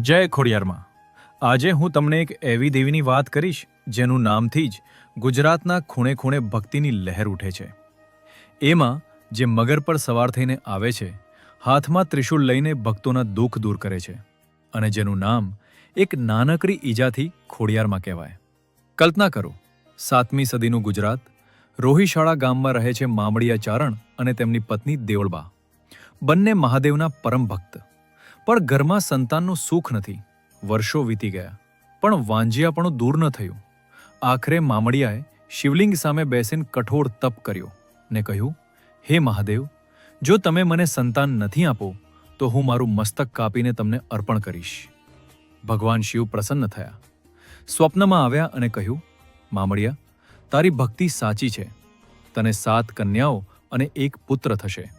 જય ખોડિયારમાં। આજે હું તમને એક એવી દેવીની વાત કરીશ જેનું નામથી જ ગુજરાતના ખૂણે ખૂણે ભક્તિની લહેર ઉઠે છે। એમાં જે મગર પર સવાર થઈને આવે છે, હાથમાં ત્રિશૂળ લઈને ભક્તોના દુઃખ દૂર કરે છે, અને જેનું નામ એક નાનકડી ઈજાથી ખોડિયારમાં કહેવાય। કલ્પના કરો, 7મી સદીનું ગુજરાત, રોહિશાળા ગામમાં રહે છે મામડિયા ચારણ અને તેમની પત્ની દેવળબા, બંને મહાદેવના પરમ ભક્ત। પણ ઘરમાં સંતાનનું સુખ નથી। વર્ષો વીતી ગયા, પણ વાંજિયાપણું દૂર ન થયું। આખરે મામડિયાએ શિવલિંગ સામે બેસીને કઠોર તપ કર્યો ને કહ્યું, હે મહાદેવ, જો તમે મને સંતાન નથી આપો તો હું મારું મસ્તક કાપીને તમને અર્પણ કરીશ। ભગવાન શિવ પ્રસન્ન થયા, સ્વપ્નમાં આવ્યા અને કહ્યું, મામડિયા, તારી ભક્તિ સાચી છે। તને 7 કન્યાઓ અને 1 પુત્ર થશે।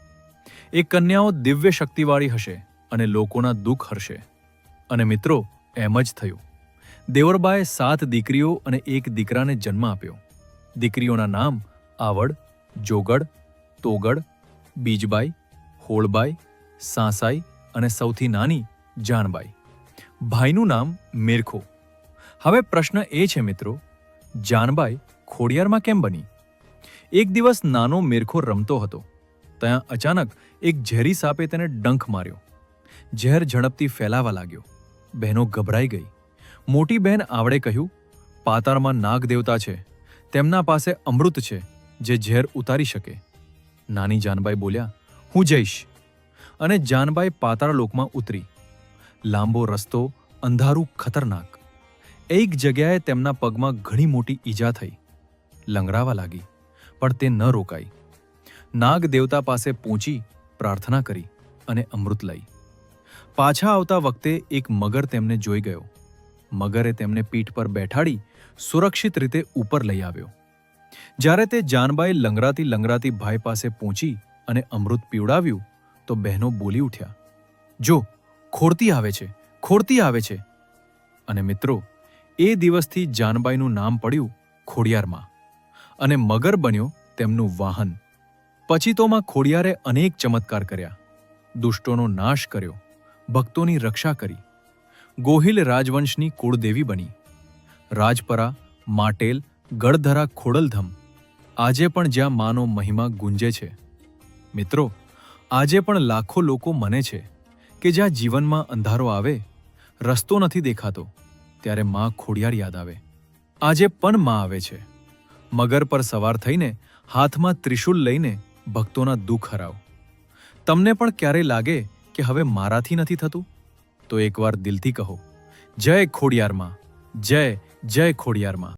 એ કન્યાઓ દિવ્ય શક્તિવાળી હશે અને લોકોના દુઃખ હરશે। અને મિત્રો, એમ જ થયું। દેવળબાએ 7 દીકરીઓ અને 1 દીકરાને જન્મ આપ્યો। દીકરીઓના નામ આવડ, જોગડ, તોગડ, બીજબાઈ, હોળબાઈ, સાંસાઈ અને સૌથી નાની જાનબાઈ। ભાઈનું નામ મેરખો। હવે પ્રશ્ન એ છે મિત્રો, જાનબાઈ ખોડિયારમાં કેમ બની? એક દિવસ નાનો મેરખો રમતો હતો, ત્યાં અચાનક એક ઝેરી સાપે તેને ડંખ માર્યો। ઝેર ઝડપથી ફેલાવા લાગ્યો। બહેનો ગભરાઈ ગઈ। મોટી બહેન આવડે કહ્યું, પાતાળમાં નાગ દેવતા છે, તેમના પાસે અમૃત છે જે ઝેર ઉતારી શકે। નાની જાનબાઈ બોલ્યા, હું જઈશ। અને જાનબાઈ પાતાળ લોકમાં ઉતરી। લાંબો રસ્તો, અંધારું, ખતરનાક। એક જગ્યાએ તેમના પગમાં ઘણી મોટી ઈજા થઈ। લંગડાવા લાગી, પણ તે ન રોકાઈ। નાગ દેવતા પાસે પહોંચી પ્રાર્થના કરી અને અમૃત લઈ। પાછા આવતા વખતે એક મગર તેમને જોઈ ગયો। મગરે તેમને પીઠ પર બેઠાડી સુરક્ષિત રીતે ઉપર લઈ આવ્યો। જ્યારે તે જાનબાઈ લંગરાતી લંગરાતી ભાઈ પાસે પહોંચી અને અમૃત પીવડાવ્યું તો બહેનો બોલી ઉઠ્યા, જો ખોરતી આવે છે, ખોરતી આવે છે। અને મિત્રો, એ દિવસથી જાનબાઈનું નામ પડ્યું ખોડિયારમાં, અને મગર બન્યો તેમનું વાહન। પછી તો માં ખોડિયારે અનેક ચમત્કાર કર્યા, દુષ્ટોનો નાશ કર્યો, ભક્તોની રક્ષા કરી। ગોહિલ રાજવંશની કુળદેવી બની। રાજપરા, માટેલ, ગળધરા, ખોડલધમ આજે પણ જ્યાં માનો મહિમા ગુંજે છે। મિત્રો, આજે પણ લાખો લોકો મને છે કે જ્યાં જીવનમાં અંધારો આવે, રસ્તો નથી દેખાતો, ત્યારે માં ખોડિયાર યાદ આવે। આજે પણ માં આવે છે। મગર પર સવાર થઈને હાથમાં ત્રિશૂલ લઈને ભક્તોના દુઃખ હરાવ। તમને પણ ક્યારે લાગે કે હવે મારાથી નથી થતું, તો એકવાર દિલથી કહો, જય ખોડિયારમાં, જય જય ખોડિયારમાં।